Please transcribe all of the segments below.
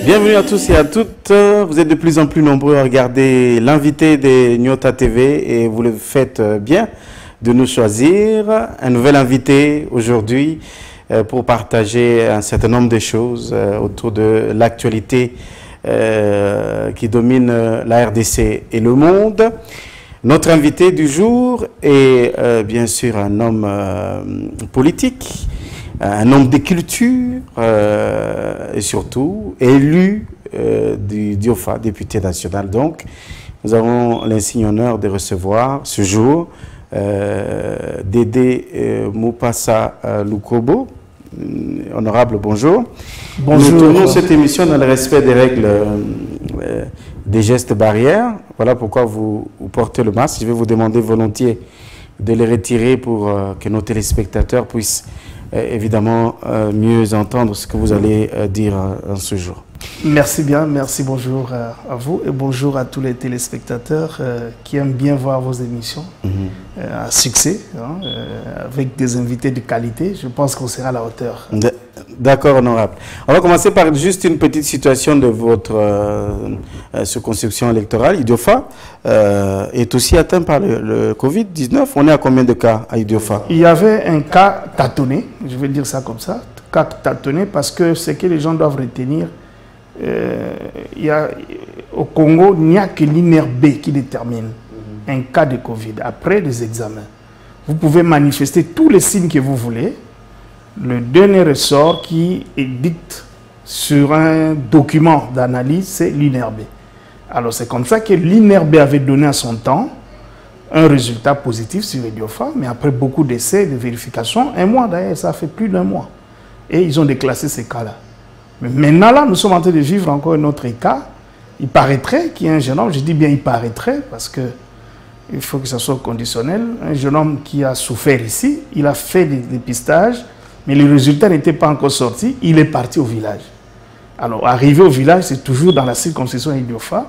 Bienvenue à tous et à toutes. Vous êtes de plus en plus nombreux à regarder l'invité de Nyota TV et vous le faites bien de nous choisir. Un nouvel invité aujourd'hui pour partager un certain nombre de choses autour de l'actualité qui domine la RDC et le monde. Notre invité du jour est bien sûr un homme politique, un homme de culture et surtout élu du DIOFA, député national. Donc, nous avons l'insigne honneur de recevoir ce jour Dédé Moupassa Lukobo. Honorable, bonjour. Bonjour. Nous tournons cette émission dans le respect des règles des gestes barrières. Voilà pourquoi vous portez le masque. Je vais vous demander volontiers de les retirer pour que nos téléspectateurs puissent évidemment mieux entendre ce que vous allez dire en ce jour. Merci bien, merci, bonjour à vous et bonjour à tous les téléspectateurs qui aiment bien voir vos émissions à succès, hein, avec des invités de qualité. Je pense qu'on sera à la hauteur. D'accord, honorable. On va commencer par juste une petite situation de votre circonscription électorale. Idiofa est aussi atteint par le Covid-19. On est à combien de cas à Idiofa? Il y avait un cas tâtonné, je vais dire ça comme ça, cas tâtonné parce que ce que les gens doivent retenir, au Congo, il n'y a que l'INRB qui détermine un cas de Covid après les examens. Vous pouvez manifester tous les signes que vous voulez. Le dernier ressort qui édicte sur un document d'analyse, c'est l'INRB. Alors c'est comme ça que l'INRB avait donné à son temps un résultat positif sur le DIOFA, mais après beaucoup d'essais, de vérifications, un mois d'ailleurs, ça fait plus d'un mois. Et ils ont déclassé ces cas-là. Mais maintenant, là, nous sommes en train de vivre encore un autre cas. Il paraîtrait qu'il y a un jeune homme, je dis bien il paraîtrait, parce que il faut que ça soit conditionnel, un jeune homme qui a souffert ici, il a fait des dépistages, mais les résultats n'étaient pas encore sortis, il est parti au village. Alors, arrivé au village, c'est toujours dans la circonscription Idiofa,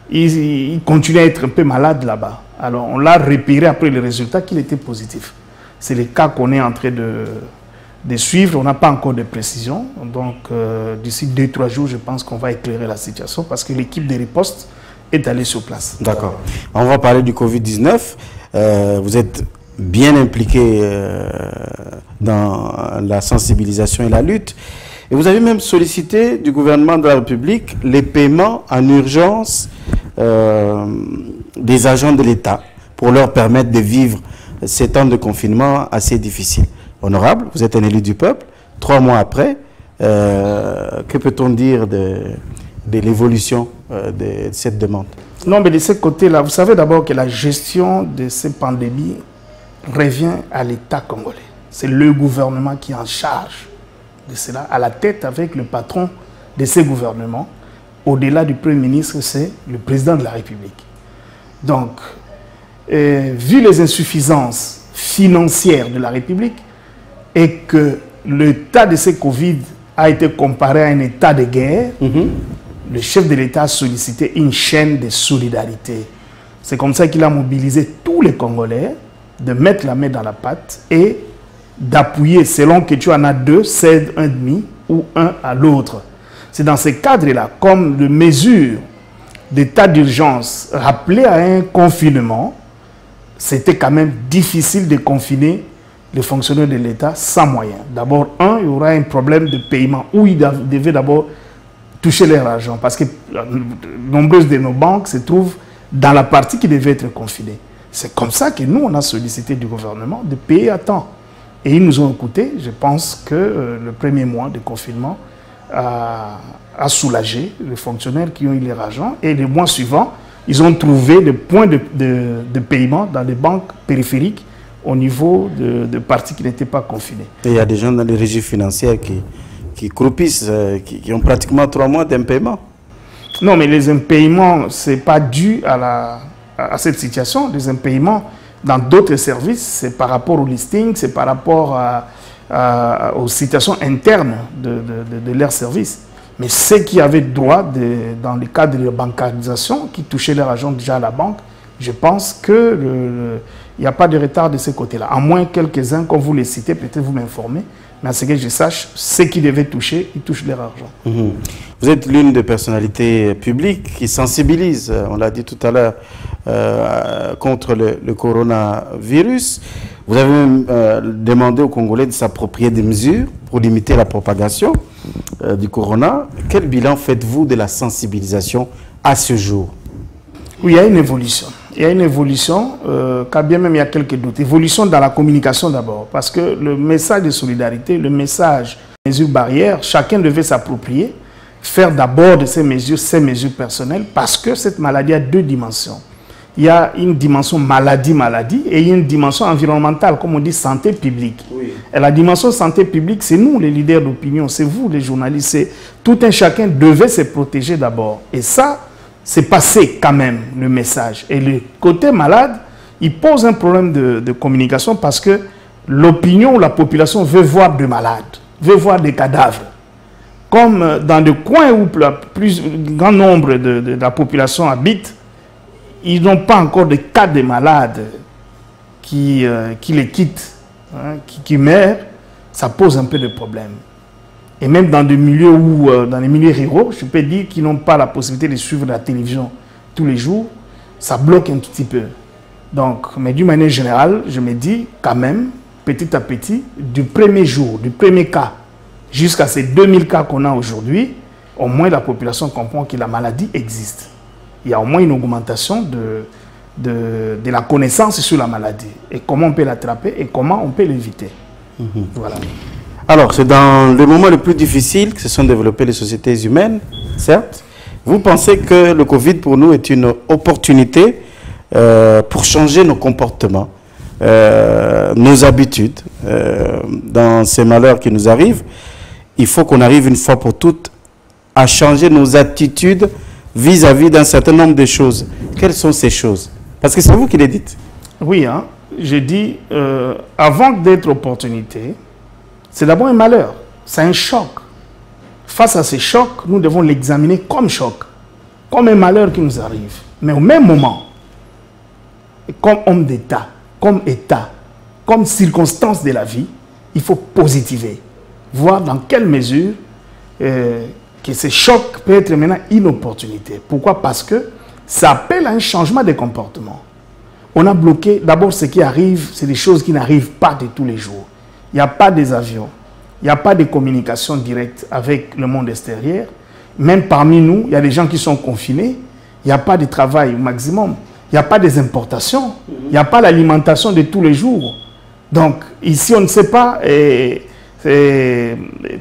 il continue à être un peu malade là-bas. Alors, on l'a repéré après les résultats qu'il était positif. C'est le cas qu'on est en train de suivre, on n'a pas encore de précision. Donc, d'ici 2-3 jours, je pense qu'on va éclairer la situation parce que l'équipe de riposte est allée sur place. D'accord. On va parler du Covid-19. Vous êtes bien impliqué dans la sensibilisation et la lutte. Et vous avez même sollicité du gouvernement de la République les paiements en urgence des agents de l'État pour leur permettre de vivre ces temps de confinement assez difficiles. Honorable, vous êtes un élu du peuple. 3 mois après, que peut-on dire de l'évolution de cette demande? Non, mais de ce côté-là, vous savez d'abord que la gestion de ces pandémies revient à l'État congolais. C'est le gouvernement qui est en charge de cela, à la tête avec le patron de ces gouvernements. Au-delà du Premier ministre, c'est le président de la République. Donc, vu les insuffisances financières de la République et que l'état de ces Covid a été comparé à un état de guerre, le chef de l'État a sollicité une chaîne de solidarité. C'est comme ça qu'il a mobilisé tous les Congolais de mettre la main dans la pâte et d'appuyer, selon que tu en as deux, cède un demi ou un à l'autre. C'est dans ce cadre-là, comme de mesure d'état d'urgence rappelé à un confinement, c'était quand même difficile de confiner les fonctionnaires de l'État sans moyens. D'abord, il y aura un problème de paiement où ils devaient d'abord toucher leur argent parce que nombreuses de nos banques se trouvent dans la partie qui devait être confinée. C'est comme ça que nous, on a sollicité du gouvernement de payer à temps. Et ils nous ont écoutés. Je pense que le premier mois de confinement a soulagé les fonctionnaires qui ont eu leur argent. Et les mois suivants, ils ont trouvé des points de paiement dans les banques périphériques au niveau de parties qui n'étaient pas confinées. Et il y a des gens dans les régies financières qui croupissent, qui ont pratiquement 3 mois d'impaiement. Non, mais les impaiements, ce n'est pas dû à cette situation. Les impaiements dans d'autres services, c'est par rapport au listing, c'est par rapport aux situations internes de leurs services. Mais ceux qui avaient droit, dans le cadre de la bancarisation, qui touchaient leur argent déjà à la banque, je pense qu'il n'y a pas de retard de ce côté-là. À moins quelques-uns, comme vous les citez, peut-être vous m'informez, Mais à ce que je sache, ceux qui devaient toucher, ils touchent leur argent. Vous êtes l'une des personnalités publiques qui sensibilise, on l'a dit tout à l'heure, contre le coronavirus. Vous avez même demandé aux Congolais de s'approprier des mesures pour limiter la propagation du corona. Quel bilan faites-vous de la sensibilisation à ce jour? Oui, il y a une évolution. Il y a une évolution, quand bien même il y a quelques doutes. Évolution dans la communication d'abord, parce que le message de solidarité, le message des mesures barrières, chacun devait s'approprier, faire d'abord de ces mesures personnelles, parce que cette maladie a deux dimensions. Il y a une dimension maladie, et il y a une dimension environnementale, comme on dit, santé publique. Oui. Et la dimension santé publique, c'est nous, les leaders d'opinion, c'est vous, les journalistes. Tout un chacun devait se protéger d'abord. Et ça, c'est passé quand même, le message. Et le côté malade, il pose un problème de communication parce que l'opinion ou la population veut voir des malades, veut voir des cadavres. Comme dans des coins où le plus grand nombre de la population habite, ils n'ont pas encore de cas de malades qui les quittent, hein, qui meurent. Ça pose un peu de problème. Et même dans des milieux dans les milieux ruraux, je peux dire qu'ils n'ont pas la possibilité de suivre la télévision tous les jours, ça bloque un tout petit peu. Donc, mais d'une manière générale, je me dis quand même, petit à petit, du premier jour, du premier cas, jusqu'à ces 2000 cas qu'on a aujourd'hui, au moins la population comprend que la maladie existe. Il y a au moins une augmentation de la connaissance sur la maladie et comment on peut l'attraper et comment on peut l'éviter. Voilà. Alors, c'est dans les moments les plus difficiles que se sont développées les sociétés humaines, certes. Vous pensez que le Covid, pour nous, est une opportunité pour changer nos comportements, nos habitudes. Dans ces malheurs qui nous arrivent, il faut qu'on arrive une fois pour toutes à changer nos attitudes vis-à-vis d'un certain nombre de choses. Quelles sont ces choses? Parce que c'est vous qui les dites. Oui, hein, je dis, avant d'être opportunité, c'est d'abord un malheur, c'est un choc. Face à ces chocs, nous devons l'examiner comme choc, comme un malheur qui nous arrive. Mais au même moment, comme homme d'État, comme circonstance de la vie, il faut positiver, voir dans quelle mesure que ce choc peut être maintenant une opportunité. Pourquoi? Parce que ça appelle à un changement de comportement. On a bloqué, d'abord ce qui arrive, c'est des choses qui n'arrivent pas de tous les jours. Il n'y a pas des avions, il n'y a pas de communication directe avec le monde extérieur. Même parmi nous, il y a des gens qui sont confinés, il n'y a pas de travail au maximum, il n'y a pas des importations, il n'y a pas l'alimentation de tous les jours. Donc ici, on ne sait pas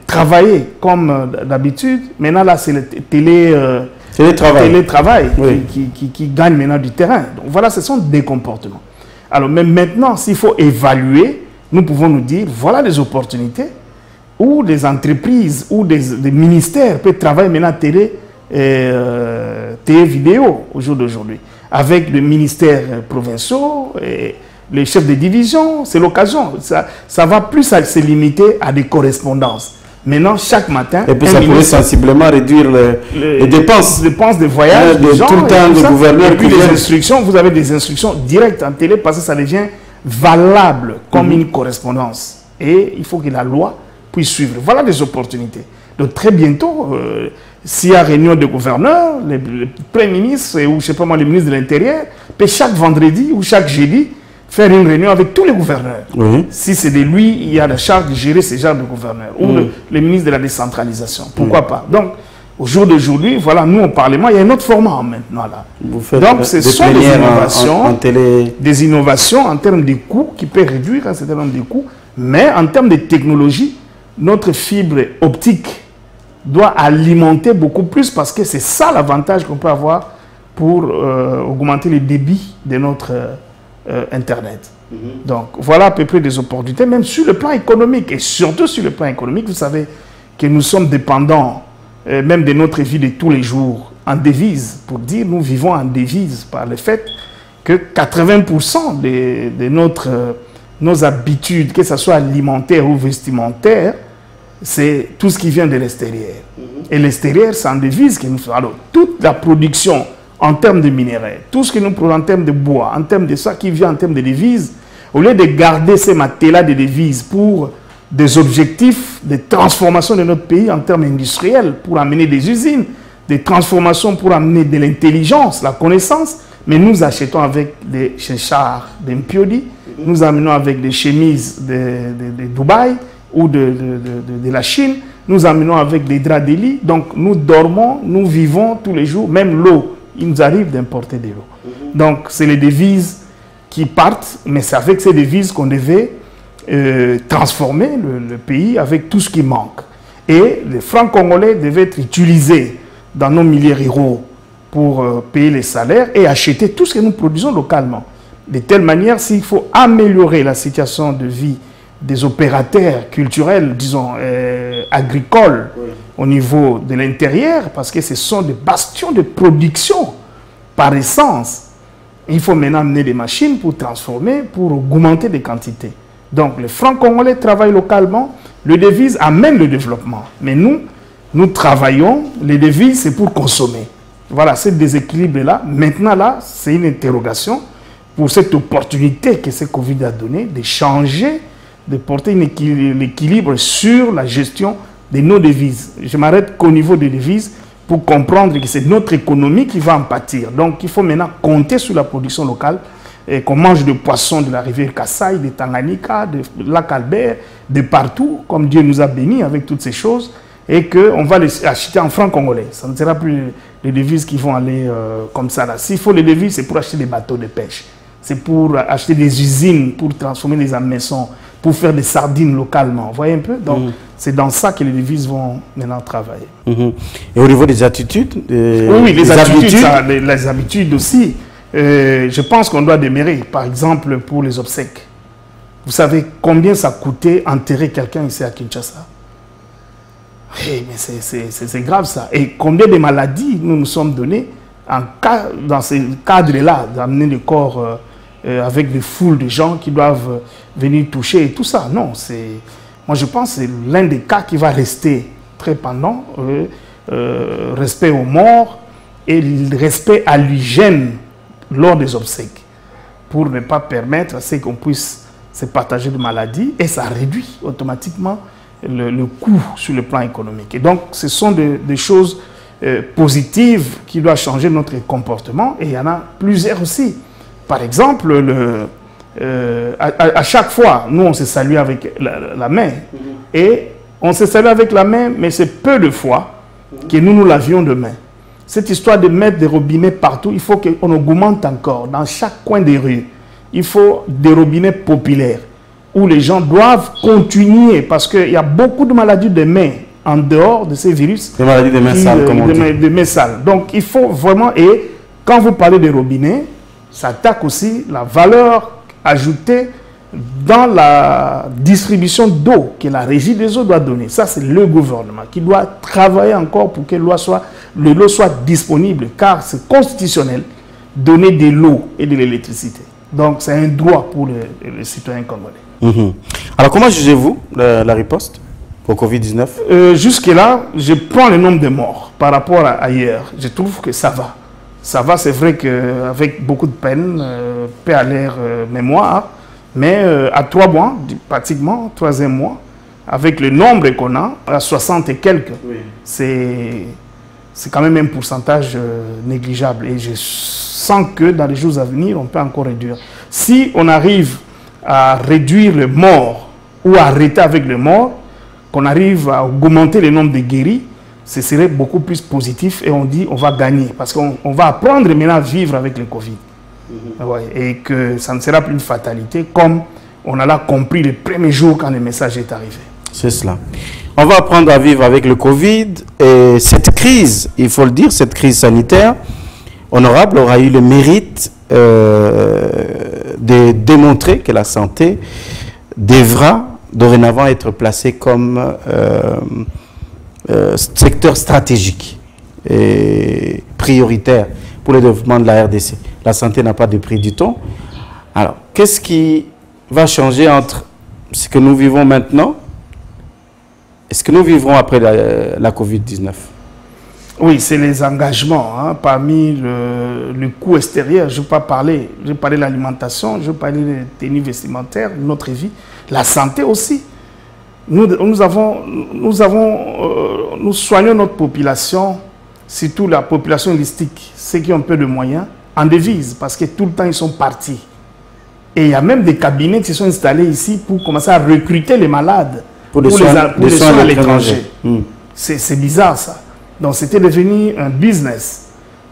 travailler comme d'habitude. Maintenant, là, c'est le télétravail oui, qui gagne maintenant du terrain. Donc voilà, ce sont des comportements. Alors même maintenant, s'il faut évaluer, nous pouvons nous dire, voilà des opportunités où des entreprises ou des ministères peuvent travailler maintenant télé vidéo au jour d'aujourd'hui. Avec les ministères provinciaux et les chefs de division, c'est l'occasion. Ça va plus se limiter à des correspondances. Maintenant, chaque matin... Et puis ça pourrait sensiblement réduire les dépenses. Les dépenses de voyage, tout le temps, le gouverneur... Et puis les instructions, vous avez des instructions directes en télé parce que ça devient valable comme une correspondance. Et il faut que la loi puisse suivre. Voilà des opportunités. Donc très bientôt, s'il y a réunion de gouverneurs, le Premier ministre ou je sais pas moi, le ministre de l'Intérieur peut chaque vendredi ou chaque jeudi faire une réunion avec tous les gouverneurs. Oui. Si c'est de lui, il y a la charge de gérer ces genres de gouverneurs. Ou le ministre de la décentralisation. Pourquoi pas? Donc, au jour d'aujourd'hui, voilà, nous au Parlement, il y a un autre format maintenant là. Donc, ce sont des innovations, des innovations en termes de coûts qui peuvent réduire un certain nombre de coûts, mais en termes de technologie, notre fibre optique doit alimenter beaucoup plus parce que c'est ça l'avantage qu'on peut avoir pour augmenter le débit de notre Internet. Donc, voilà à peu près des opportunités, même sur le plan économique. Et surtout sur le plan économique, vous savez que nous sommes dépendants même de notre vie de tous les jours en devise. Pour dire, nous vivons en devise par le fait que 80% de nos habitudes, que ce soit alimentaires ou vestimentaires, c'est tout ce qui vient de l'extérieur. Et l'extérieur, c'est en devise que nous faisons. Alors, toute la production en termes de minerais, tout ce que nous produisons en termes de bois, en termes de ça qui vient en termes de devises, au lieu de garder ces matériaux de devises pour des objectifs de transformation de notre pays en termes industriels pour amener des usines, des transformations pour amener de l'intelligence, la connaissance. Mais nous achetons avec des chars d'Impiodi, nous amenons avec des chemises de Dubaï ou de la Chine, nous amenons avec des draps de lit. Donc nous dormons, nous vivons tous les jours, même l'eau, il nous arrive d'importer de l'eau. Donc c'est les devises qui partent, mais c'est avec ces devises qu'on devait transformer le pays avec tout ce qui manque. Et les francs congolais devaient être utilisés dans nos milieux ruraux pour payer les salaires et acheter tout ce que nous produisons localement. De telle manière, s'il faut améliorer la situation de vie des opérateurs culturels, disons, agricoles, au niveau de l'intérieur, parce que ce sont des bastions de production par essence. Il faut maintenant amener des machines pour transformer, pour augmenter les quantités. Donc, les francs congolais travaillent localement, le devise amène le développement. Mais nous travaillons, les devises, c'est pour consommer. Voilà, ce déséquilibre-là, maintenant là, c'est une interrogation pour cette opportunité que ce Covid a donnée de changer, de porter l'équilibre sur la gestion de nos devises. Je m'arrête qu'au niveau des devises pour comprendre que c'est notre économie qui va en pâtir. Donc, il faut maintenant compter sur la production locale et qu'on mange de poissons de la rivière Kassai, de Tanganyika, de lac Albert, de partout, comme Dieu nous a bénis avec toutes ces choses, et qu'on va les acheter en francs congolais. Ça ne sera plus les devises qui vont aller comme ça. S'il faut les devises, c'est pour acheter des bateaux de pêche. C'est pour acheter des usines, pour transformer les hameçons, pour faire des sardines localement. Vous voyez un peu? Donc, c'est dans ça que les devises vont maintenant travailler. Et au niveau des attitudes oui, les habitudes aussi. Je pense qu'on doit démérer. Par exemple, pour les obsèques. Vous savez combien ça coûtait enterrer quelqu'un ici à Kinshasa? Hey, mais c'est grave ça. Et combien de maladies nous nous sommes donnés dans ce cadre-là, d'amener le corps avec des foules de gens qui doivent venir toucher et tout ça. Non, moi je pense que c'est l'un des cas qui va rester très pendant. Respect aux morts et respect à l'hygiène lors des obsèques pour ne pas permettre à ce qu'on puisse se partager de maladies et ça réduit automatiquement le coût sur le plan économique. Et donc, ce sont des choses positives qui doivent changer notre comportement et il y en a plusieurs aussi. Par exemple, à chaque fois, nous, on se salue avec la main et on se salue avec la main, mais c'est peu de fois que nous lavions de main. Cette histoire de mettre des robinets partout, il faut qu'on augmente encore. Dans chaque coin des rues, il faut des robinets populaires où les gens doivent continuer parce qu'il y a beaucoup de maladies de mains en dehors de ces virus. Des maladies de mains sales, comme on dit. Des mains sales. Donc, il faut vraiment... Et quand vous parlez des robinets, ça attaque aussi la valeur ajoutée dans la distribution d'eau que la régie des eaux doit donner. Ça, c'est le gouvernement qui doit travailler encore pour que l'eau soit disponible, car c'est constitutionnel donner de l'eau et de l'électricité. Donc, c'est un droit pour les citoyens congolais. Alors, comment jugez-vous la riposte au Covid-19? Jusque-là, je prends le nombre de morts par rapport à ailleurs. Je trouve que ça va. Ça va, c'est vrai qu'avec beaucoup de peine, paix à l'air mémoire, mais à 3 mois, pratiquement, 3e mois, avec le nombre qu'on a, à 60 et quelques, c'est quand même un pourcentage négligeable. Et je sens que dans les jours à venir, on peut encore réduire. Si on arrive à réduire le mort ou à arrêter avec le mort, qu'on arrive à augmenter le nombre de guéris, ce serait beaucoup plus positif et on dit on va gagner. Parce qu'on va apprendre maintenant à vivre avec le Covid. Et que ça ne sera plus une fatalité comme on a là compris le premier jour quand le message est arrivé. C'est cela. On va apprendre à vivre avec le Covid et cette crise, il faut le dire, cette crise sanitaire, Honorable aura eu le mérite de démontrer que la santé devra dorénavant être placée comme secteur stratégique et prioritaire pour le développement de la RDC. La santé n'a pas de prix du tout. Alors, qu'est-ce qui va changer entre ce que nous vivons maintenant et ce que nous vivrons après la Covid-19? Oui, c'est les engagements. Parmi le coût extérieur, je ne vais pas parler. Je vais parler de l'alimentation, je vais parler des tenues vestimentaires, notre vie, la santé aussi. Nous soignons notre population, surtout la population holistique, ceux qui ont un peu de moyens, en devise, parce que tout le temps ils sont partis. Et il y a même des cabinets qui se sont installés ici pour commencer à recruter les malades pour les soins à l'étranger. C'est bizarre ça. Donc c'était devenu un business.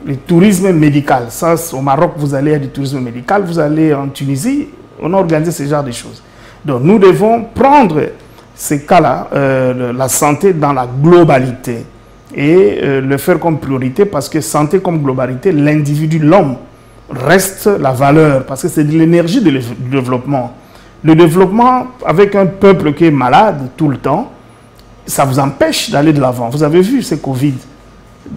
Le tourisme médical. Ça, au Maroc, vous allez à du tourisme médical, vous allez en Tunisie, on a organisé ce genre de choses. Donc nous devons prendre ces cas-là, la santé dans la globalité et le faire comme priorité parce que santé comme globalité, l'individu, l'homme, reste la valeur parce que c'est de l'énergie du développement. Le développement avec un peuple qui est malade tout le temps, ça vous empêche d'aller de l'avant. Vous avez vu ce Covid,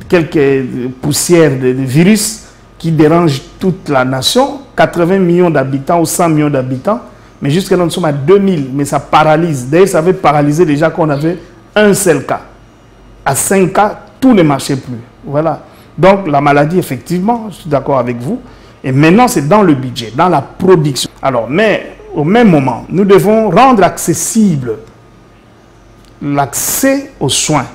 quelques poussières de virus qui dérangent toute la nation, 80 millions d'habitants ou 100 millions d'habitants, mais jusqu'à là nous sommes à 2000, mais ça paralyse. D'ailleurs, ça avait paralysé déjà qu'on avait un seul cas. À 5 cas, tout ne marchait plus. Voilà. Donc la maladie, effectivement, je suis d'accord avec vous, et maintenant c'est dans le budget, dans la production. Alors, mais au même moment, nous devons rendre accessible l'accès aux soins.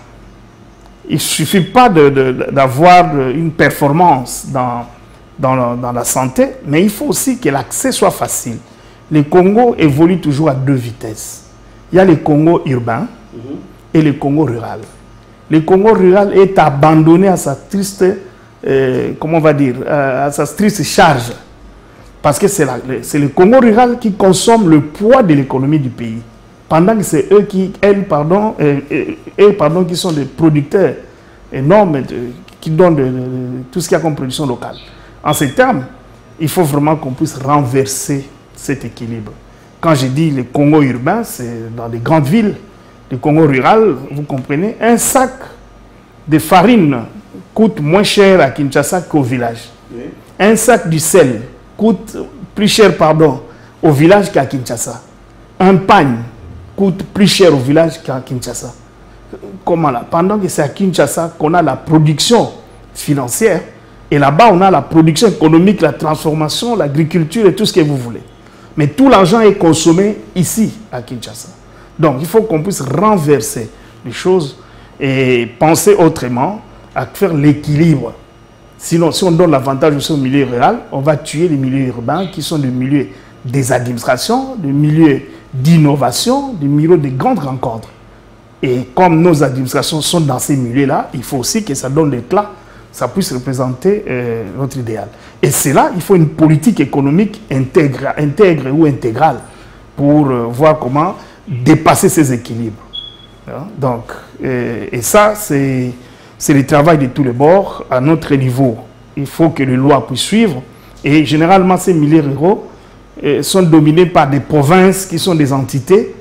Il ne suffit pas d'avoir une performance dans la santé, mais il faut aussi que l'accès soit facile. Le Congo évolue toujours à 2 vitesses. Il y a le Congo urbain et le Congo rural. Le Congo rural est abandonné à sa triste, comment on va dire, à sa triste charge. Parce que c'est le Congo rural qui consomme le poids de l'économie du pays. Pendant que c'est eux qui, qui sont des producteurs énormes, qui donnent tout ce qu'il y a comme production locale. En ces termes, il faut vraiment qu'on puisse renverser cet équilibre. Quand je dis le Congo urbain, c'est dans les grandes villes. Le Congo rural, vous comprenez, un sac de farine coûte moins cher à Kinshasa qu'au village. Oui. Un sac du sel coûte plus cher, au village qu'à Kinshasa. Un pagne coûte plus cher au village qu'à Kinshasa. Comment là? Pendant que c'est à Kinshasa qu'on a la production financière, et là-bas on a la production économique, la transformation, l'agriculture et tout ce que vous voulez. Mais tout l'argent est consommé ici, à Kinshasa. Donc il faut qu'on puisse renverser les choses et penser autrement à faire l'équilibre. Sinon, si on donne l'avantage aussi au milieu rural, on va tuer les milieux urbains qui sont des milieux des administrations, des milieux d'innovation, des milieux de grandes rencontres. Et comme nos administrations sont dans ces milieux-là, il faut aussi que ça donne l'éclat, ça puisse représenter notre idéal. Et c'est là, il faut une politique économique intègre ou intégrale pour voir comment dépasser ces équilibres. Donc, et ça, c'est le travail de tous les bords à notre niveau. Il faut que les lois puissent suivre. Et généralement, ces milieux ruraux sont dominés par des provinces qui sont des entités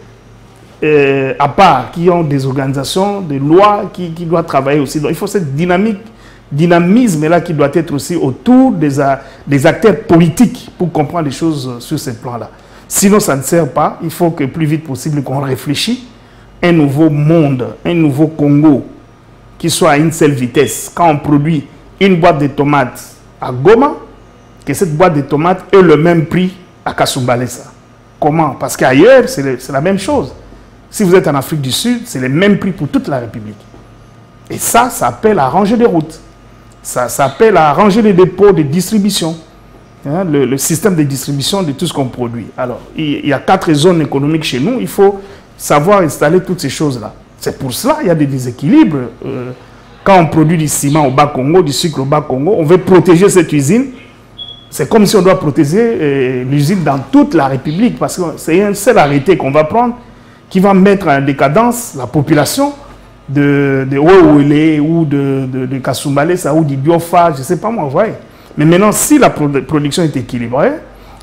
à part, qui ont des organisations, des lois qui doivent travailler aussi. Donc, il faut cette dynamisme-là qui doit être aussi autour des acteurs politiques pour comprendre les choses sur ce plan-là. Sinon, ça ne sert pas. Il faut que plus vite possible qu'on réfléchisse un nouveau monde, un nouveau Congo qui soit à une seule vitesse. Quand on produit une boîte de tomates à Goma, que cette boîte de tomates ait le même prix à Kasumbalesa. Comment? Parce qu'ailleurs, c'est la même chose. Si vous êtes en Afrique du Sud, c'est le même prix pour toute la République. Et ça appelle à ranger des routes. Ça s'appelle à ranger les dépôts de distribution. Hein, le système de distribution de tout ce qu'on produit. Alors, il y a 4 zones économiques chez nous. Il faut savoir installer toutes ces choses-là. C'est pour cela qu'il y a des déséquilibres. Quand on produit du ciment au Bas-Congo, du sucre au Bas-Congo, on veut protéger cette usine. C'est comme si on doit protéger l'usine dans toute la République, parce que c'est un seul arrêté qu'on va prendre qui va mettre en décadence la population de Ouéouélé ou de Kasumbalesa ou du Biofa, je ne sais pas moi, vous voyez. Mais maintenant, si la production est équilibrée,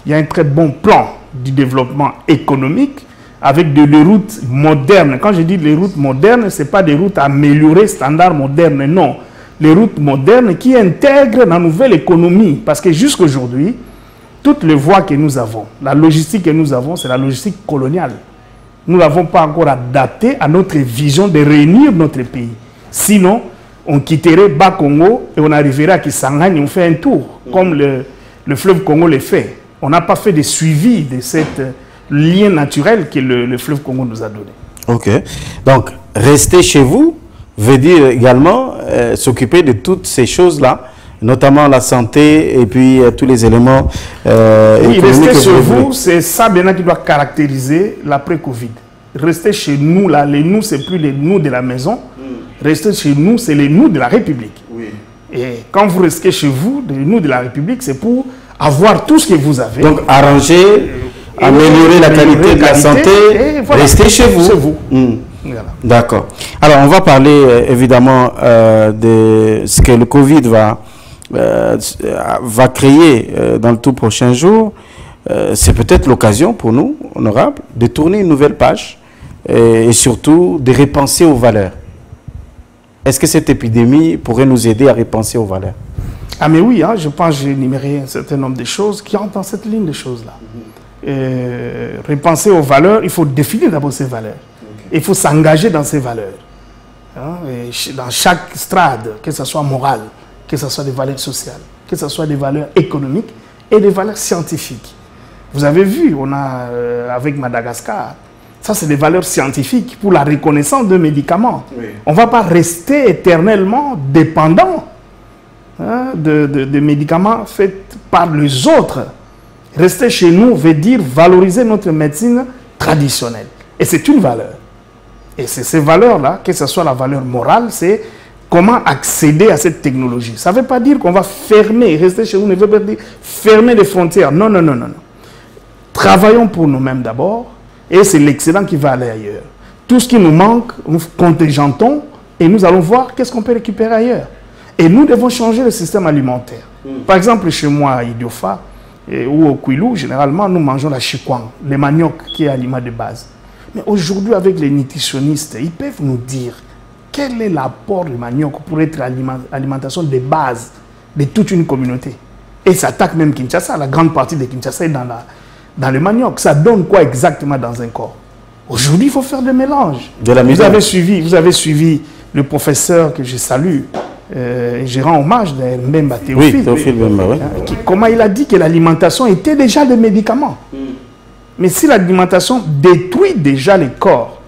il y a un très bon plan du développement économique avec des routes modernes. Quand je dis les routes modernes, ce n'est pas des routes améliorées, standards modernes, non. Les routes modernes qui intègrent la nouvelle économie. Parce que jusqu'à aujourd'hui, toutes les voies que nous avons, la logistique que nous avons, c'est la logistique coloniale. Nous ne l'avons pas encore adaptée à notre vision de réunir notre pays. Sinon, on quitterait Bas-Congo et on arriverait à Kisangani, on fait un tour, comme le fleuve Congo le fait. On n'a pas fait de suivi de cette lien naturel que le fleuve Congo nous a donné. Ok. Donc, rester chez vous veut dire également s'occuper de toutes ces choses-là, notamment la santé et puis tous les éléments oui, économiques. Rester chez vous, c'est ça maintenant qui doit caractériser l'après-Covid. Rester chez nous, là, les nous, c'est plus les nous de la maison. Rester chez nous, c'est les nous de la République. Oui. Et quand vous restez chez vous, les nous de la République, c'est pour avoir tout ce que vous avez. Donc, arranger, améliorer la qualité de la santé, voilà, rester chez vous. Chez vous. Voilà. D'accord. Alors, on va parler évidemment de ce que le Covid va créer dans le tout prochain jour. C'est peut-être l'occasion pour nous, honorables, de tourner une nouvelle page et surtout de repenser aux valeurs. Est-ce que cette épidémie pourrait nous aider à repenser aux valeurs? Ah mais oui, hein, je pense que j'ai énuméré un certain nombre de choses qui entrent dans cette ligne de choses-là. Repenser aux valeurs, il faut définir d'abord ces valeurs. Il faut s'engager dans ces valeurs. Hein, et dans chaque strate, que ce soit moral, que ce soit des valeurs sociales, que ce soit des valeurs économiques et des valeurs scientifiques. Vous avez vu, on a avec Madagascar, ça c'est des valeurs scientifiques pour la reconnaissance de médicaments. Oui. On ne va pas rester éternellement dépendant de médicaments faits par les autres. Rester chez nous veut dire valoriser notre médecine traditionnelle. Et c'est une valeur. Et c'est ces valeurs-là, que ce soit la valeur morale, c'est comment accéder à cette technologie. Ça ne veut pas dire qu'on va fermer, rester chez nous ne veut pas dire fermer les frontières. Non, non, non, non, non. Travaillons pour nous-mêmes d'abord, et c'est l'excédent qui va aller ailleurs. Tout ce qui nous manque, nous contingentons, et nous allons voir qu'est-ce qu'on peut récupérer ailleurs. Et nous devons changer le système alimentaire. Par exemple, chez moi, à Idiofa, ou au Kouilou, généralement, nous mangeons la chikwang, le manioc qui est aliment de base. Mais aujourd'hui, avec les nutritionnistes, ils peuvent nous dire quel est l'apport du manioc pour être alimentation de base de toute une communauté. Et ça attaque même Kinshasa, la grande partie de Kinshasa est dans le manioc. Ça donne quoi exactement dans un corps? Aujourd'hui, il faut faire des mélanges. Vous avez suivi le professeur que je salue, je rends hommage à Mbemba Théophile. Oui, Théophile Mbemba, oui. Comment il a dit que l'alimentation était déjà le médicament. Mais si l'alimentation détruit déjà les corps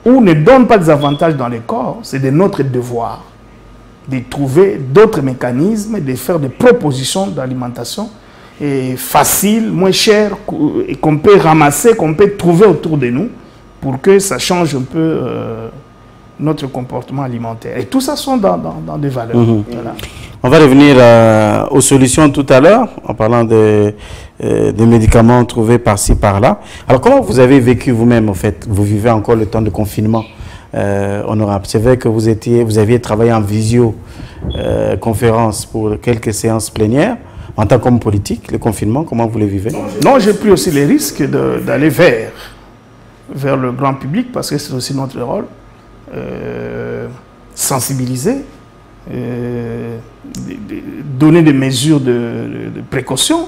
ou ne donne pas des avantages dans les corps, c'est de notre devoir de trouver d'autres mécanismes, de faire des propositions d'alimentation faciles, moins chères, et qu'on peut ramasser, qu'on peut trouver autour de nous pour que ça change un peu notre comportement alimentaire. Et tout ça sont dans des valeurs. Voilà. On va revenir aux solutions tout à l'heure, en parlant des médicaments trouvés par-ci, par-là. Alors, comment vous avez vécu vous-même, en fait? Vous vivez encore le temps de confinement, honorable. C'est vrai que vous aviez travaillé en visio-conférence pour quelques séances plénières. En tant qu'homme politique, le confinement, comment vous le vivez? Non, j'ai pris aussi les risques d'aller vers le grand public, parce que c'est aussi notre rôle. Sensibiliser, donner des mesures de précaution,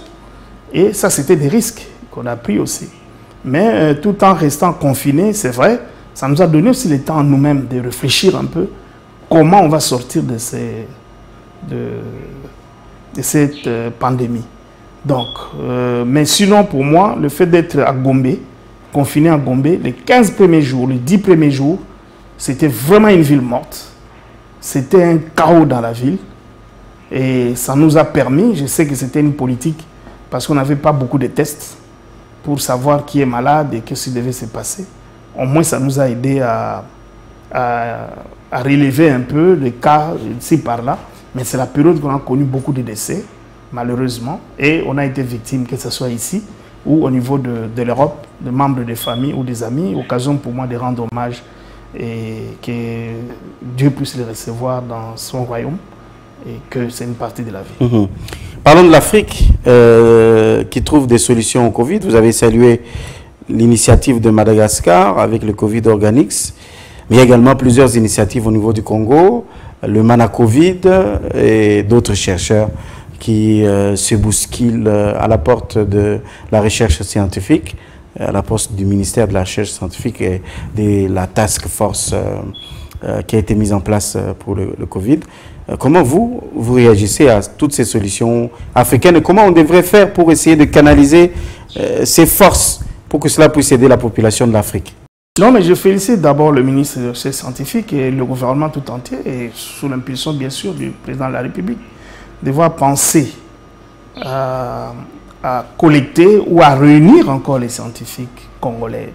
et ça c'était des risques qu'on a pris aussi. Mais tout en restant confinés, c'est vrai, ça nous a donné aussi le temps nous-mêmes de réfléchir un peu comment on va sortir de cette pandémie. Donc, mais sinon pour moi, le fait d'être à Gombe, confiné à Gombe, les 15 premiers jours, les 10 premiers jours, c'était vraiment une ville morte. C'était un chaos dans la ville. Et ça nous a permis, je sais que c'était une politique, parce qu'on n'avait pas beaucoup de tests pour savoir qui est malade et qu'est-ce qui devait se passer. Au moins, ça nous a aidé à relever un peu les cas ici par là. Mais c'est la période qu'on a connu beaucoup de décès, malheureusement. Et on a été victime, que ce soit ici ou au niveau de l'Europe, de membres des familles ou des amis. Occasion pour moi de rendre hommage et que Dieu puisse les recevoir dans son royaume et que c'est une partie de la vie. Parlons de l'Afrique qui trouve des solutions au Covid. Vous avez salué l'initiative de Madagascar avec le Covid Organics. Mais il y a également plusieurs initiatives au niveau du Congo, le Manacovid et d'autres chercheurs qui se bousculent à la porte de la recherche scientifique, à la porte du ministère de la Recherche scientifique et de la task force qui a été mise en place pour le Covid. Comment vous réagissez à toutes ces solutions africaines et comment on devrait faire pour essayer de canaliser ces forces pour que cela puisse aider la population de l'Afrique? Non, mais je félicite d'abord le ministre des Recherches scientifiques et le gouvernement tout entier, et sous l'impulsion bien sûr du président de la République, devoir penser à collecter ou à réunir encore les scientifiques congolais.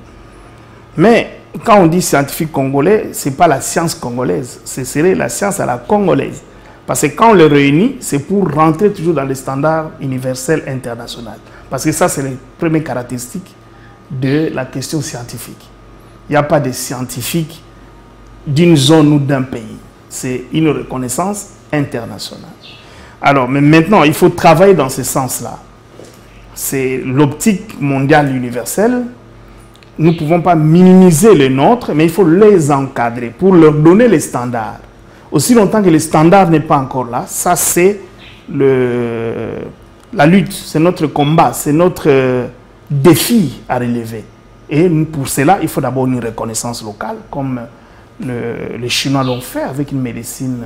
Mais quand on dit scientifique congolais, ce n'est pas la science congolaise, ce serait la science à la congolaise. Parce que quand on les réunit, c'est pour rentrer toujours dans les standards universels internationaux. Parce que ça, c'est les premières caractéristiques de la question scientifique. Il n'y a pas de scientifiques d'une zone ou d'un pays. C'est une reconnaissance internationale. Alors, mais maintenant, il faut travailler dans ce sens-là. C'est l'optique mondiale universelle. Nous ne pouvons pas minimiser les nôtres, mais il faut les encadrer pour leur donner les standards. Aussi longtemps que les standards n'est pas encore là, ça c'est la lutte, c'est notre combat, c'est notre défi à relever. Et pour cela, il faut d'abord une reconnaissance locale, comme les Chinois l'ont fait avec une médecine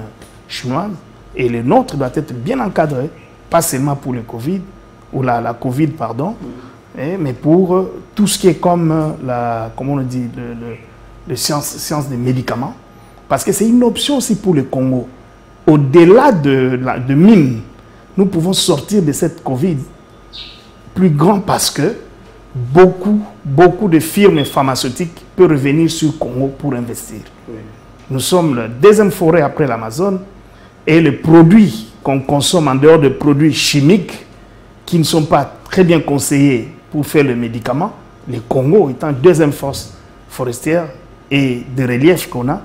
chinoise. Et le nôtre doit être bien encadré, pas seulement pour le Covid, ou la Covid, pardon, mais pour tout ce qui est comme comment on dit, les sciences des médicaments. Parce que c'est une option aussi pour le Congo. Au-delà de mine, nous pouvons sortir de cette Covid plus grand parce que beaucoup de firmes pharmaceutiques peuvent revenir sur le Congo pour investir. Oui. Nous sommes la deuxième forêt après l'Amazone et les produits qu'on consomme en dehors de produits chimiques qui ne sont pas très bien conseillés pour faire le médicament, le Congo étant deuxième force forestière et de relief qu'on a,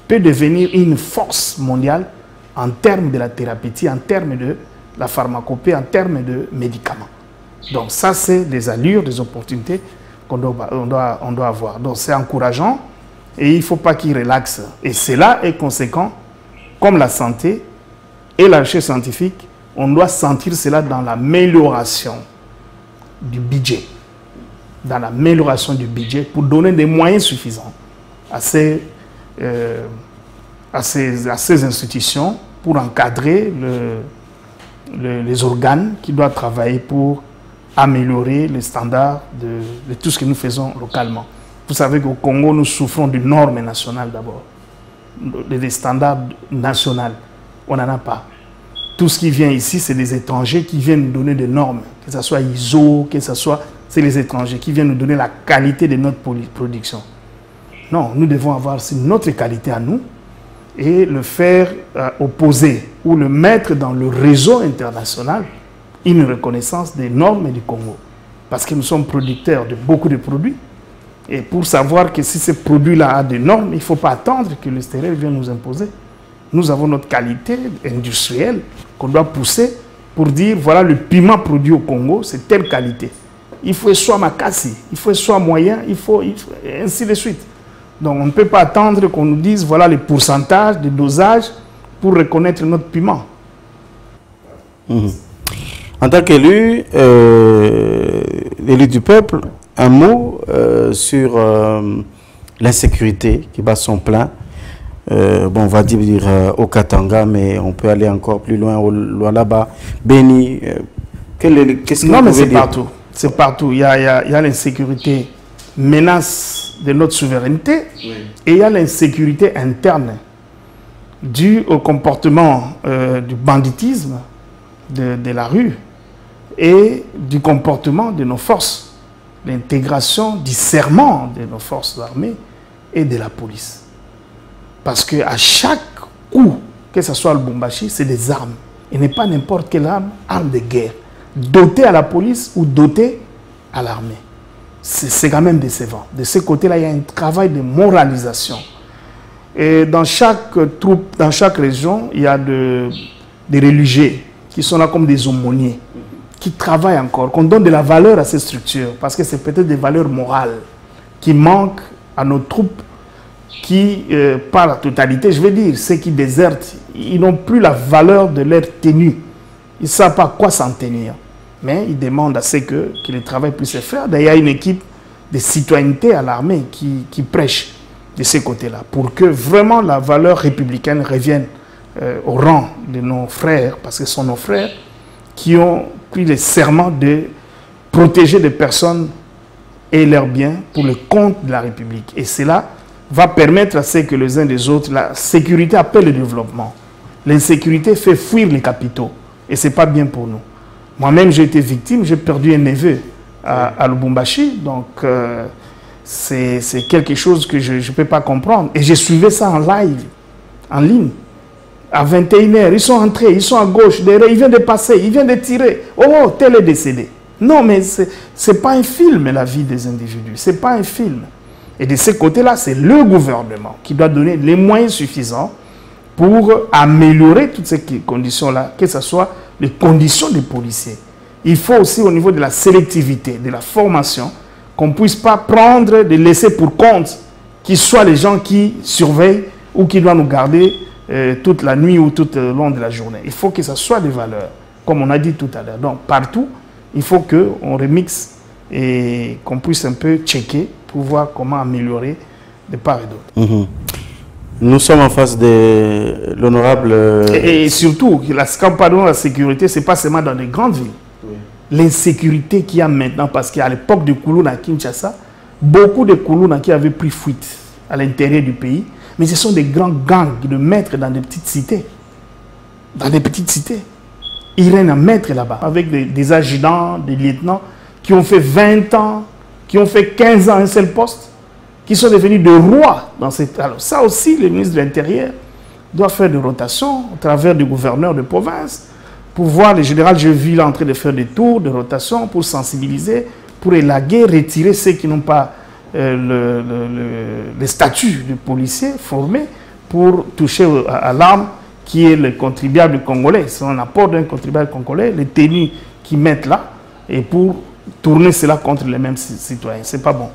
peut devenir une force mondiale en termes de la thérapeutique, en termes de la pharmacopée, en termes de médicaments. Donc ça, c'est des allures, des opportunités qu'on doit avoir. Donc c'est encourageant et il ne faut pas qu'il relaxe. Et cela est conséquent, comme la santé et la recherche scientifique, on doit sentir cela dans l'amélioration du budget. Dans l'amélioration du budget pour donner des moyens suffisants à ces institutions pour encadrer les organes qui doivent travailler pour améliorer les standards de tout ce que nous faisons localement. Vous savez qu'au Congo, nous souffrons d'une norme nationale d'abord. Des standards nationaux, on n'en a pas. Tout ce qui vient ici, c'est des étrangers qui viennent nous donner des normes, que ce soit ISO, que ce soit... C'est les étrangers qui viennent nous donner la qualité de notre production. Non, nous devons avoir notre qualité à nous et le faire opposer ou le mettre dans le réseau international, une reconnaissance des normes du Congo. Parce que nous sommes producteurs de beaucoup de produits. Et pour savoir que si ce produit-là a des normes, il ne faut pas attendre que l'extérieur vienne nous imposer. Nous avons notre qualité industrielle qu'on doit pousser pour dire, voilà, le piment produit au Congo, c'est telle qualité. Il faut soit makassi, il faut soit moyen, il faut ainsi de suite. Donc on ne peut pas attendre qu'on nous dise, voilà les pourcentages, les dosages pour reconnaître notre piment. Mmh. En tant qu'élu, élu du peuple, un mot sur l'insécurité qui bat son plein. Bon, on va dire au Katanga, mais on peut aller encore plus loin, au Lualaba, Béni. Qu'est-ce que non, mais c'est dire? partout. C'est partout. Il y a l'insécurité, menace de notre souveraineté, oui. Et il y a l'insécurité interne due au comportement du banditisme de la rue et du comportement de nos forces, l'intégration du serment de nos forces armées et de la police. Parce qu'à chaque coup, que ce soit le Bombashi, c'est des armes. Et n'est pas n'importe quelle arme de guerre, dotée à la police ou dotée à l'armée. C'est quand même décevant. De ce côté-là, il y a un travail de moralisation. Et dans chaque troupe, dans chaque région, il y a des religieux qui sont là comme des aumôniers, qui travaillent encore, qu'on donne de la valeur à ces structures, parce que c'est peut-être des valeurs morales qui manquent à nos troupes qui, par la totalité, je veux dire, ceux qui désertent, ils n'ont plus la valeur de leur tenue. Ils ne savent pas à quoi s'en tenir. Mais ils demandent à ce que le travail puisse se faire. D'ailleurs, il y a une équipe de citoyenneté à l'armée qui prêche de ce côté-là, pour que vraiment la valeur républicaine revienne au rang de nos frères, parce que ce sont nos frères qui ont pris le serment de protéger des personnes et leurs biens pour le compte de la République. Et cela va permettre à ce que les uns des autres, la sécurité appelle le développement. L'insécurité fait fuir les capitaux. Et ce n'est pas bien pour nous. Moi-même, j'ai été victime, j'ai perdu un neveu à Lubumbashi. Donc, c'est quelque chose que je ne peux pas comprendre. Et j'ai suivi ça en live, en ligne. À 21h, ils sont entrés, ils sont à gauche, derrière, ils viennent de passer, ils viennent de tirer. Oh, tel est décédé. Non, mais ce n'est pas un film, la vie des individus. Ce n'est pas un film. Et de ce côté-là, c'est le gouvernement qui doit donner les moyens suffisants pour améliorer toutes ces conditions-là, que ce soit les conditions des policiers. Il faut aussi, au niveau de la sélectivité, de la formation, qu'on ne puisse pas prendre, de laisser pour compte qu'ils soient les gens qui surveillent ou qui doivent nous garder toute la nuit ou tout le long de la journée. Il faut que ce soit des valeurs, comme on a dit tout à l'heure. Donc, partout, il faut qu'on remixe et qu'on puisse un peu checker pour voir comment améliorer de part et d'autre. Nous sommes en face de l'honorable... Et surtout, quand parlons de la sécurité, ce n'est pas seulement dans les grandes villes. Oui. L'insécurité qu'il y a maintenant, parce qu'à l'époque de Koulouna à Kinshasa, beaucoup de Koulouna qui avaient pris fuite à l'intérieur du pays, mais ce sont des grands gangs de maîtres dans des petites cités. Dans des petites cités. Ils règnent à maître là-bas, avec des adjudants, des lieutenants, qui ont fait 20 ans, qui ont fait 15 ans à un seul poste, qui sont devenus des rois dans cette... Alors ça aussi, le ministre de l'Intérieur doit faire des rotations au travers du gouverneur de province pour voir les généraux. Je vis là en train de faire des tours de rotation pour sensibiliser, pour élaguer, retirer ceux qui n'ont pas le statut de policier formé pour toucher à l'arme qui est le contribuable congolais. C'est un apport d'un contribuable congolais, les tenues qu'ils mettent là, et pour tourner cela contre les mêmes citoyens. C'est pas bon.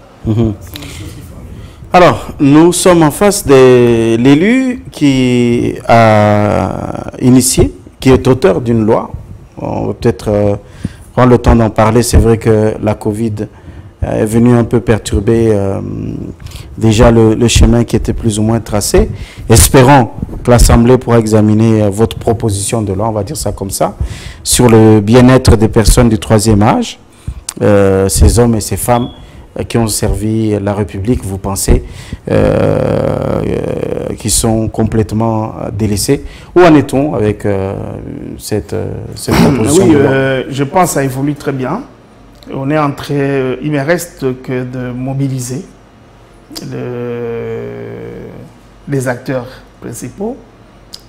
Alors, nous sommes en face de l'élu qui a initié, qui est auteur d'une loi. On va peut-être prendre le temps d'en parler. C'est vrai que la Covid est venue un peu perturber déjà le chemin qui était plus ou moins tracé. Espérons que l'Assemblée pourra examiner votre proposition de loi, on va dire ça comme ça, sur le bien-être des personnes du troisième âge, ces hommes et ces femmes qui ont servi la République, vous pensez, qui sont complètement délaissés. Où en est-on avec cette proposition de loi? Je pense que ça évolue très bien. On est en train, il ne me reste que de mobiliser les acteurs principaux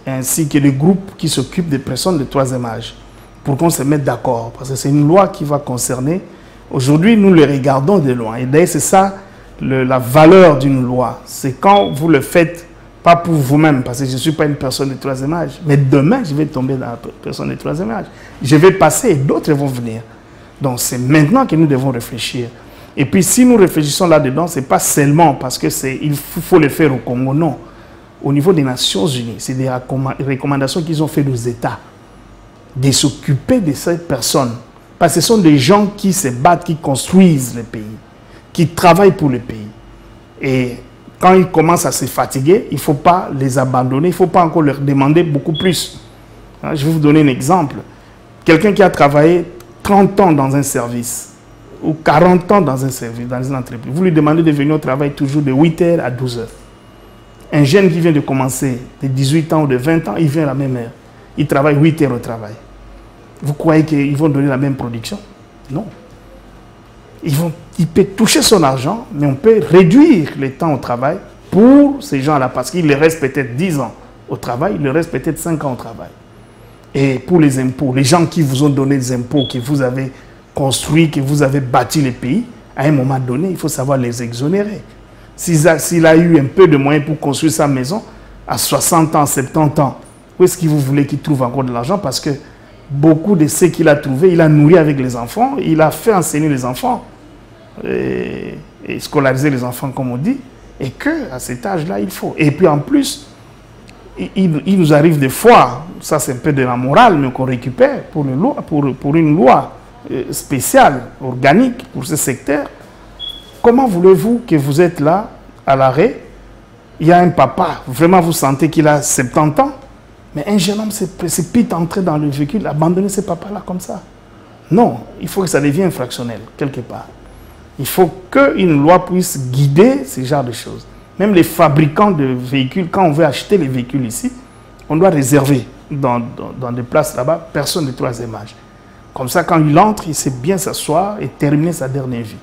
ainsi que les groupes qui s'occupent des personnes de troisième âge pour qu'on se mette d'accord. Parce que c'est une loi qui va concerner... Aujourd'hui, nous le regardons de loin. Et d'ailleurs, c'est ça la valeur d'une loi. C'est quand vous le faites, pas pour vous-même, parce que je ne suis pas une personne de troisième âge, mais demain, je vais tomber dans la personne de troisième âge. Je vais passer et d'autres vont venir. Donc, c'est maintenant que nous devons réfléchir. Et puis, si nous réfléchissons là-dedans, ce n'est pas seulement parce qu'il faut le faire au Congo, non. Au niveau des Nations Unies, c'est des recommandations qu'ils ont faites aux États de s'occuper de ces personnes. Parce que ce sont des gens qui se battent, qui construisent le pays, qui travaillent pour le pays. Et quand ils commencent à se fatiguer, il ne faut pas les abandonner, il ne faut pas encore leur demander beaucoup plus. Je vais vous donner un exemple. Quelqu'un qui a travaillé 30 ans dans un service, ou 40 ans dans un service, dans une entreprise, vous lui demandez de venir au travail toujours de 8h à 12h. Un jeune qui vient de commencer de 18 ans ou de 20 ans, il vient à la même heure. Il travaille 8 heures au travail. Vous croyez qu'ils vont donner la même production? Non. Il peut toucher son argent, mais on peut réduire le temps au travail pour ces gens-là, parce qu'il leur reste peut-être 10 ans au travail, il leur reste peut-être 5 ans au travail. Et pour les impôts, les gens qui vous ont donné des impôts, que vous avez construits, que vous avez bâti le pays, à un moment donné, il faut savoir les exonérer. S'il a eu un peu de moyens pour construire sa maison, à 60 ans, 70 ans, où est-ce que vous voulez qu'il trouve encore de l'argent? Parce que beaucoup de ce qu'il a trouvé, il a nourri avec les enfants, il a fait enseigner les enfants, et scolariser les enfants, comme on dit, et qu'à cet âge-là, il faut. Et puis en plus, il nous arrive des fois, ça c'est un peu de la morale, mais qu'on récupère pour une loi spéciale, organique, pour ce secteur. Comment voulez-vous que vous êtes là, à l'arrêt, il y a un papa, vraiment vous sentez qu'il a 70 ans, mais un jeune homme se précipite à entrer dans le véhicule, abandonner ce papa-là comme ça. Non, il faut que ça devienne infractionnel, quelque part. Il faut qu'une loi puisse guider ce genre de choses. Même les fabricants de véhicules, quand on veut acheter les véhicules ici, on doit réserver dans des places là-bas, personne de troisième âge. Comme ça, quand il entre, il sait bien s'asseoir et terminer sa dernière vie.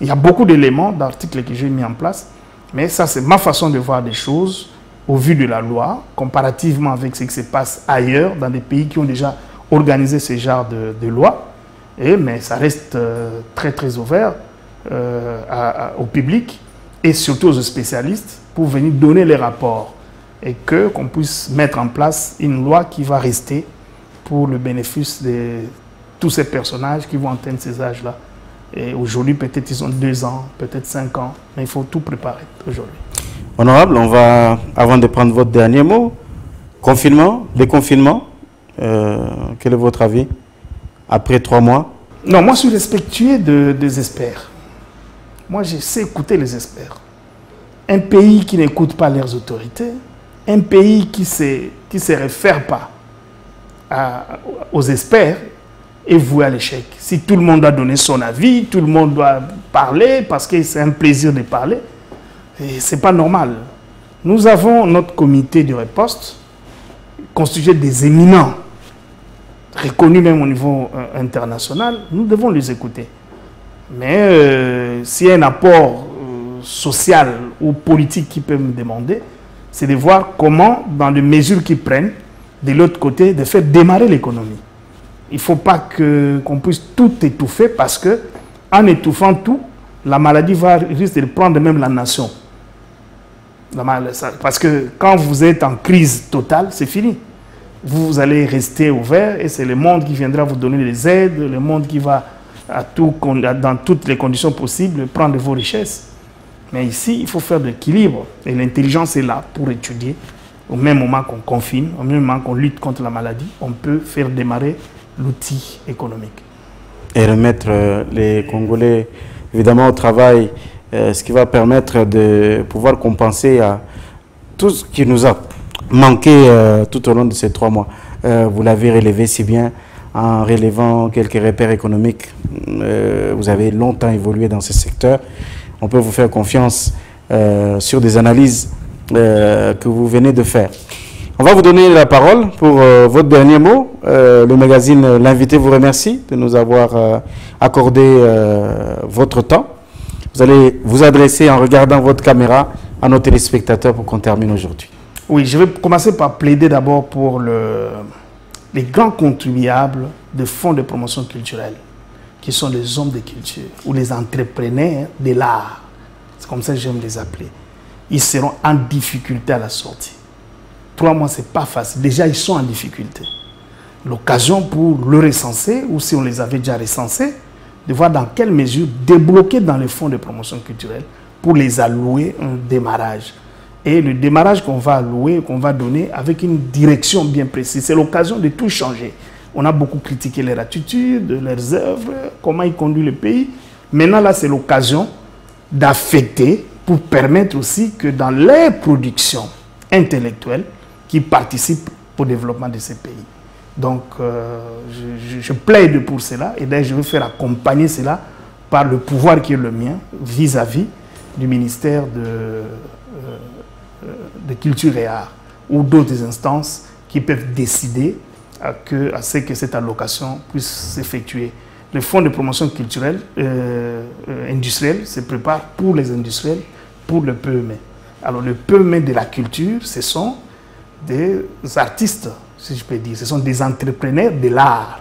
Il y a beaucoup d'éléments d'articles que j'ai mis en place, mais ça, c'est ma façon de voir des choses au vu de la loi, comparativement avec ce qui se passe ailleurs, dans des pays qui ont déjà organisé ce genre de loi. Mais ça reste très, très ouvert au public et surtout aux spécialistes pour venir donner les rapports et qu'on puisse mettre en place une loi qui va rester pour le bénéfice de tous ces personnages qui vont atteindre ces âges-là. Et aujourd'hui, peut-être ils ont 2 ans, peut-être 5 ans, mais il faut tout préparer aujourd'hui. Honorable, on va, avant de prendre votre dernier mot, confinement, déconfinement, quel est votre avis après 3 mois? Non, moi je suis respectueux des experts. Moi je sais écouter les experts. Un pays qui n'écoute pas leurs autorités, un pays qui ne se réfère pas aux experts est voué à l'échec. Si tout le monde doit donner son avis, tout le monde doit parler parce que c'est un plaisir de parler, ce n'est pas normal. Nous avons notre comité de riposte constitué des éminents, reconnus même au niveau international. Nous devons les écouter. Mais s'il y a un apport social ou politique qui peut me demander, c'est de voir comment, dans les mesures qu'ils prennent, de l'autre côté, de faire démarrer l'économie. Il ne faut pas qu'on puisse tout étouffer parce qu'en étouffant tout, la maladie risque de prendre même la nation. Parce que quand vous êtes en crise totale, c'est fini. Vous allez rester ouvert et c'est le monde qui viendra vous donner les aides, le monde qui va, dans toutes les conditions possibles, prendre vos richesses. Mais ici, il faut faire de l'équilibre. Et l'intelligence est là pour étudier. Au même moment qu'on confine, au même moment qu'on lutte contre la maladie, on peut faire démarrer l'outil économique. Et remettre les Congolais, évidemment, au travail, ce qui va permettre de pouvoir compenser à tout ce qui nous a manqué tout au long de ces 3 mois. Vous l'avez relevé si bien en relevant quelques repères économiques. Vous avez longtemps évolué dans ce secteur. On peut vous faire confiance sur des analyses que vous venez de faire. On va vous donner la parole pour votre dernier mot. Le magazine L'Invité vous remercie de nous avoir accordé votre temps. Vous allez vous adresser en regardant votre caméra à nos téléspectateurs pour qu'on termine aujourd'hui. Oui, je vais commencer par plaider d'abord pour les grands contribuables des fonds de promotion culturelle, qui sont les hommes de culture ou les entrepreneurs de l'art. C'est comme ça que j'aime les appeler. Ils seront en difficulté à la sortie. 3 mois, ce n'est pas facile. Déjà, ils sont en difficulté. L'occasion pour le recenser, ou si on les avait déjà recensés, de voir dans quelle mesure débloquer dans les fonds de promotion culturelle pour les allouer un démarrage. Et le démarrage qu'on va allouer, qu'on va donner avec une direction bien précise, c'est l'occasion de tout changer. On a beaucoup critiqué leur attitude, leurs œuvres, comment ils conduisent le pays. Maintenant, là, c'est l'occasion d'affecter pour permettre aussi que dans les productions intellectuelles, qui participent au développement de ces pays. Donc, je plaide pour cela et d'ailleurs, je veux faire accompagner cela par le pouvoir qui est le mien vis-à-vis du ministère de Culture et Art ou d'autres instances qui peuvent décider à ce que cette allocation puisse s'effectuer. Le fonds de promotion culturelle industrielle se prépare pour les industriels, pour le PME. Alors le PME de la culture, ce sont des artistes, si je peux dire, ce sont des entrepreneurs de l'art.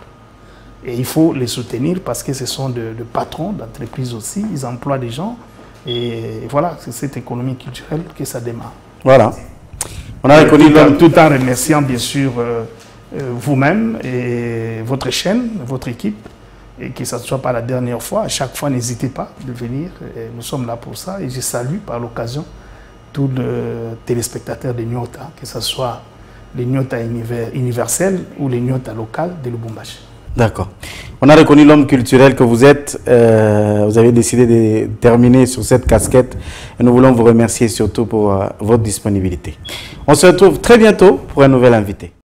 Et il faut les soutenir parce que ce sont de patrons d'entreprises aussi, ils emploient des gens. Et voilà, c'est cette économie culturelle que ça démarre. Voilà. On a reconnu tout en remerciant bien sûr vous-même et votre chaîne, votre équipe, et que ce ne soit pas la dernière fois. À chaque fois, n'hésitez pas de venir. Et nous sommes là pour ça. Et je salue par l'occasion tous les téléspectateurs de Nyota, que ce soit les Nyota universels ou les Nyota locales de Lubumbashi. D'accord. On a reconnu l'homme culturel que vous êtes. Vous avez décidé de terminer sur cette casquette. Et nous voulons vous remercier surtout pour votre disponibilité. On se retrouve très bientôt pour un nouvel invité.